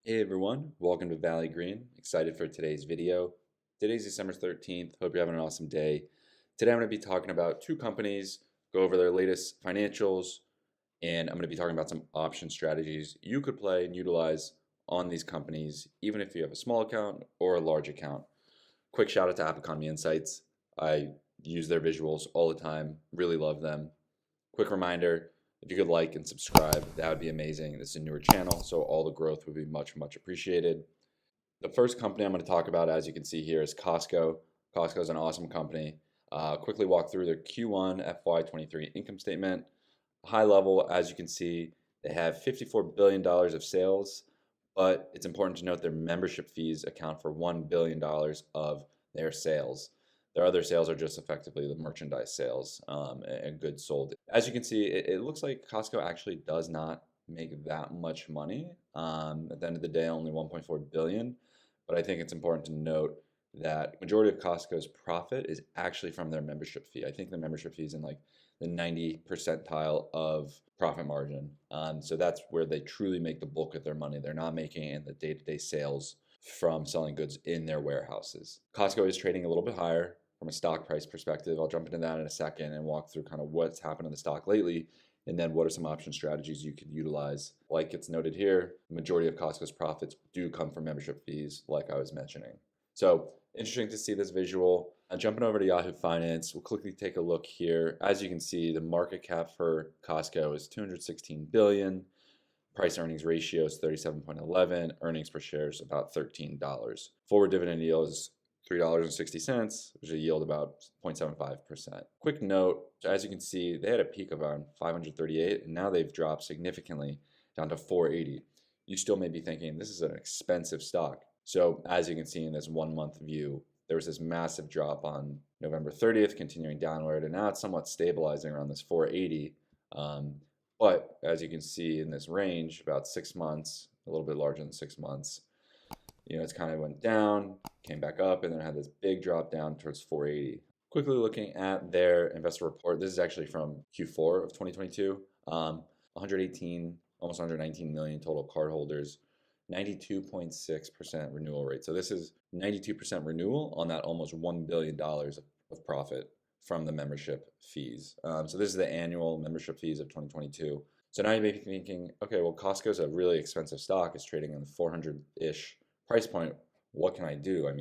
Hey everyone, welcome to Valley Green. Excited for today's video. Today's December 13th. Hope you're having an awesome day. Today I'm going to be talking about two companies, go over their latest financials, and I'm going to be talking about some option strategies you could play and utilize on these companies, even if you have a small account or a large account. Quick shout out to App Economy Insights. I use their visuals all the time, really love them. Quick reminder, if you could like and subscribe, that would be amazing. This is a newer channel, so all the growth would be much, much appreciated. The first company I'm going to talk about, as you can see here, is Costco. Costco is an awesome company. Quickly walk through their Q1 FY23 income statement. High level, as you can see, they have $54 billion of sales, but it's important to note their membership fees account for $1 billion of their sales. Their other sales are just effectively the merchandise sales and goods sold. As you can see, it looks like Costco actually does not make that much money. At the end of the day, only 1.4 billion. But I think it's important to note that majority of Costco's profit is actually from their membership fee. I think the membership fee is in like the 90 percentile of profit margin. So that's where they truly make the bulk of their money. They're not making it in the day-to-day sales from selling goods in their warehouses. Costco is trading a little bit higher from a stock price perspective. I'll jump into that in a second and walk through kind of what's happened in the stock lately, and then what are some option strategies you could utilize. Like it's noted here, the majority of Costco's profits do come from membership fees, like I was mentioning. So interesting to see this visual. Jumping over to Yahoo Finance, we'll quickly take a look here. As you can see, the market cap for Costco is 216 billion. Price earnings ratio is 37.11. Earnings per share is about $13. Forward dividend yield is $3.60, which is a yield about 0.75%. Quick note, as you can see, they had a peak of around 538, and now they've dropped significantly down to 480. You still may be thinking, this is an expensive stock. So as you can see in this 1 month view, there was this massive drop on November 30th, continuing downward, and now it's somewhat stabilizing around this 480. But as you can see in this range, about 6 months, a little bit larger than 6 months, it's kind of went down, came back up, and then had this big drop down towards 480. Quickly looking at their investor report, this is actually from Q4 of 2022. 118, almost 119 million total cardholders, 92.6% renewal rate. So this is 92% renewal on that almost $1 billion of profit from the membership fees. So this is the annual membership fees of 2022. So now you may be thinking, okay, well, Costco's a really expensive stock. It's trading in the 400-ish price point. What can I do? I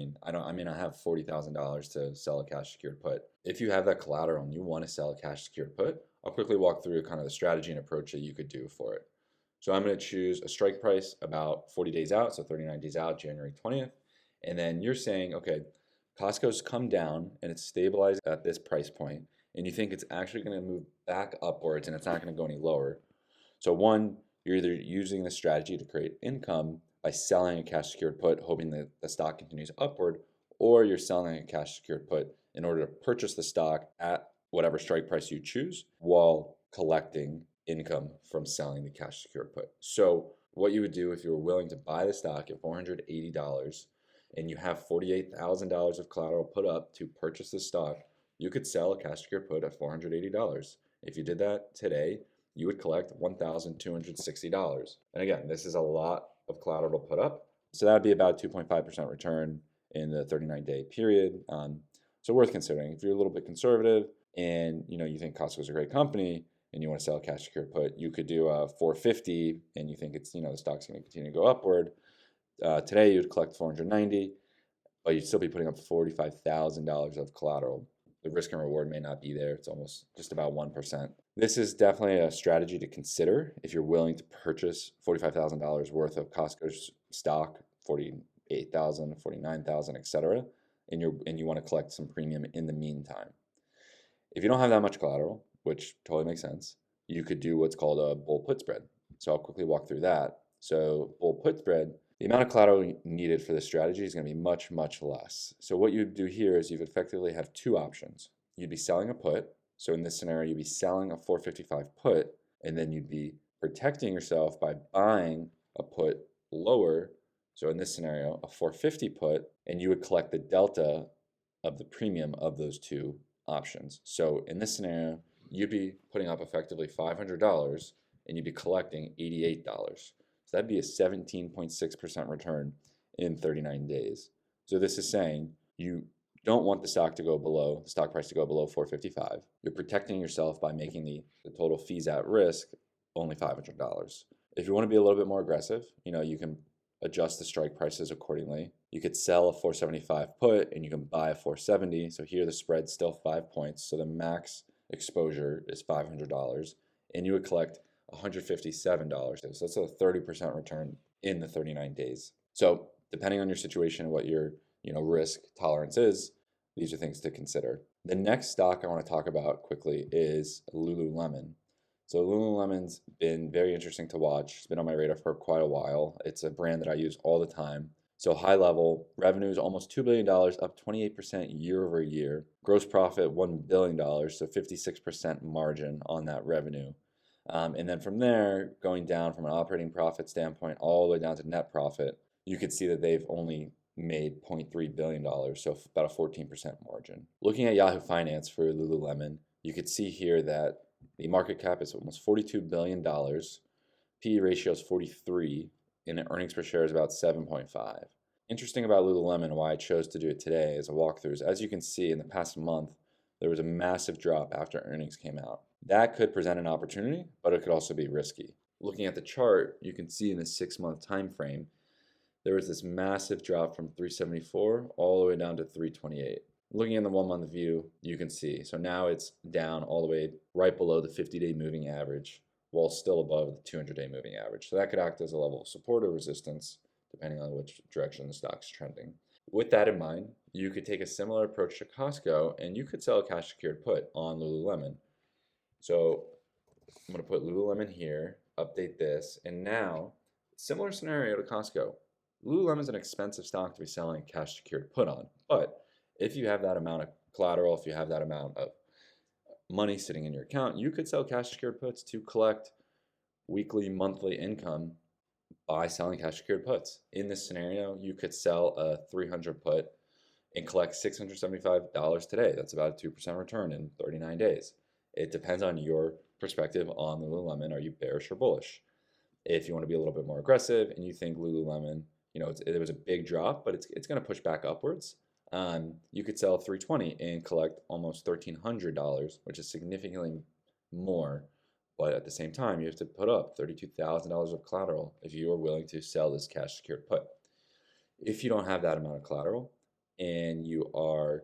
may not have $40,000 to sell a cash secured put. If you have that collateral and you want to sell a cash secured put, I'll quickly walk through kind of the strategy and approach that you could do for it. So I'm going to choose a strike price about 40 days out, so 39 days out, January 20th. And then you're saying, okay, Costco's come down and it's stabilized at this price point, and you think it's actually going to move back upwards and it's not going to go any lower. So one, you're either using the strategy to create income by selling a cash secured put, hoping that the stock continues upward, or you're selling a cash secured put in order to purchase the stock at whatever strike price you choose while collecting income from selling the cash secured put. So what you would do if you were willing to buy the stock at $480 and you have $48,000 of collateral put up to purchase the stock, you could sell a cash secured put at $480. If you did that today, you would collect $1,260. And again, this is a lot of collateral put up. So that would be about 2.5% return in the 39-day period. So worth considering. If you're a little bit conservative and you think Costco is a great company and you want to sell a cash secured put, you could do a 450 and you think it's the stock's going to continue to go upward. Today you would collect 490, but you'd still be putting up $45,000 of collateral. The risk and reward may not be there. It's almost just about 1%. This is definitely a strategy to consider if you're willing to purchase $45,000 worth of Costco's stock, 48,000, 49,000, etc., and you want to collect some premium in the meantime. If you don't have that much collateral, which totally makes sense, you could do what's called a bull put spread. So I'll quickly walk through that. So bull put spread, the amount of collateral needed for this strategy is going to be much, much less. So what you do here is you've effectively have two options. You'd be selling a put. So in this scenario, you'd be selling a 455 put, and then you'd be protecting yourself by buying a put lower. So in this scenario, a 450 put, and you would collect the delta of the premium of those two options. So in this scenario, you'd be putting up effectively $500 and you'd be collecting $88. So that'd be a 17.6% return in 39 days. So this is saying you don't want the stock price to go below 455. You're protecting yourself by making the total fees at risk only $500. If you want to be a little bit more aggressive, you can adjust the strike prices accordingly. You could sell a 475 put and you can buy a 470. So here the spread's still 5 points. So the max exposure is $500 and you would collect $157. So that's a 30% return in the 39 days. So depending on your situation and what your risk tolerance is, these are things to consider. The next stock I want to talk about quickly is Lululemon. So Lululemon's been very interesting to watch. It's been on my radar for quite a while. It's a brand that I use all the time. So high level, revenues almost $2 billion, up 28% year over year. Gross profit, $1 billion, so 56% margin on that revenue. And then from there, going down from an operating profit standpoint all the way down to net profit, you could see that they've only made $0.3 billion, so about a 14% margin. Looking at Yahoo Finance for Lululemon, you could see here that the market cap is almost $42 billion, PE ratio is 43, and earnings per share is about 7.5. Interesting about Lululemon, why I chose to do it today as a walkthrough, is as you can see in the past month, there was a massive drop after earnings came out. That could present an opportunity, but it could also be risky. Looking at the chart, you can see in the 6-month time frame, there was this massive drop from 374 all the way down to 328. Looking in the 1-month view, you can see. So now it's down all the way right below the 50-day moving average, while still above the 200-day moving average. So that could act as a level of support or resistance, depending on which direction the stock's trending. With that in mind, you could take a similar approach to Costco, and you could sell a cash secured put on Lululemon. So I'm going to put Lululemon here, update this, and now, similar scenario to Costco. Lululemon is an expensive stock to be selling a cash secured put on, but if you have that amount of collateral, if you have that amount of money sitting in your account, you could sell cash secured puts to collect weekly, monthly income by selling cash secured puts. In this scenario, you could sell a 300 put and collect $675 today. That's about a 2% return in 39 days. It depends on your perspective on Lululemon. Are you bearish or bullish? If you want to be a little bit more aggressive and you think Lululemon, it was a big drop, but it's going to push back upwards. You could sell 320 and collect almost $1,300, which is significantly more. But at the same time, you have to put up $32,000 of collateral if you are willing to sell this cash secured put. If you don't have that amount of collateral and you are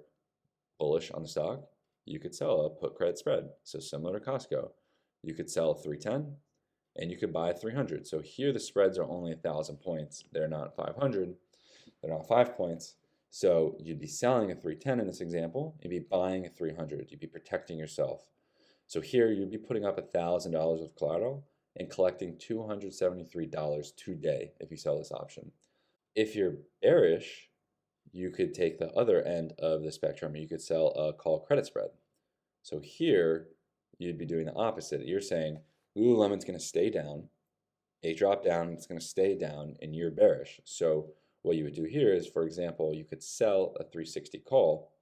bullish on the stock, you could sell a put credit spread. So similar to Costco, you could sell 310 and you could buy 300. So here the spreads are only 1,000 points. They're not 500. They're not 5 points. So you'd be selling a 310 in this example. You'd be buying a 300. You'd be protecting yourself. So here you'd be putting up $1,000 of collateral and collecting $273 today if you sell this option. If you're bearish, you could take the other end of the spectrum. You could sell a call credit spread. So here you'd be doing the opposite. You're saying Lululemon's going to stay down, a drop down, it's going to stay down, and you're bearish. So what you would do here is, for example, you could sell a 360 call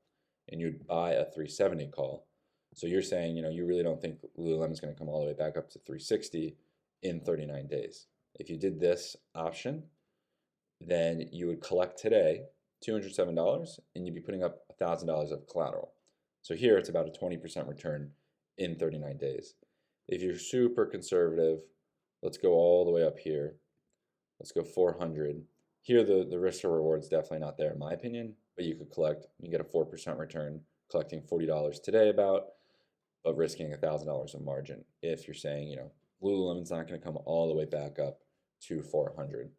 and you'd buy a 370 call. So you're saying, you really don't think Lululemon's going to come all the way back up to 360 in 39 days. If you did this option, then you would collect today $207 and you'd be putting up $1,000 of collateral. So here it's about a 20% return in 39 days. If you're super conservative, let's go all the way up here. Let's go 400. Here the risk to reward is definitely not there in my opinion, but you get a 4% return collecting $40 today but risking $1,000 of margin. If you're saying, Lululemon's not going to come all the way back up to 400.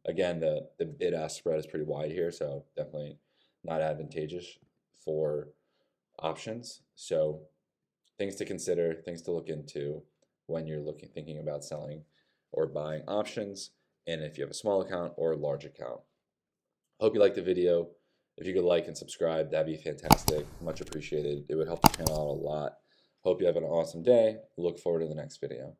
Again, the bid-ask spread is pretty wide here, so definitely not advantageous for options. So things to consider, things to look into when you're thinking about selling or buying options, and if you have a small account or a large account. Hope you liked the video. If you could like and subscribe, that'd be fantastic. Much appreciated. It would help the channel out a lot. Hope you have an awesome day. Look forward to the next video.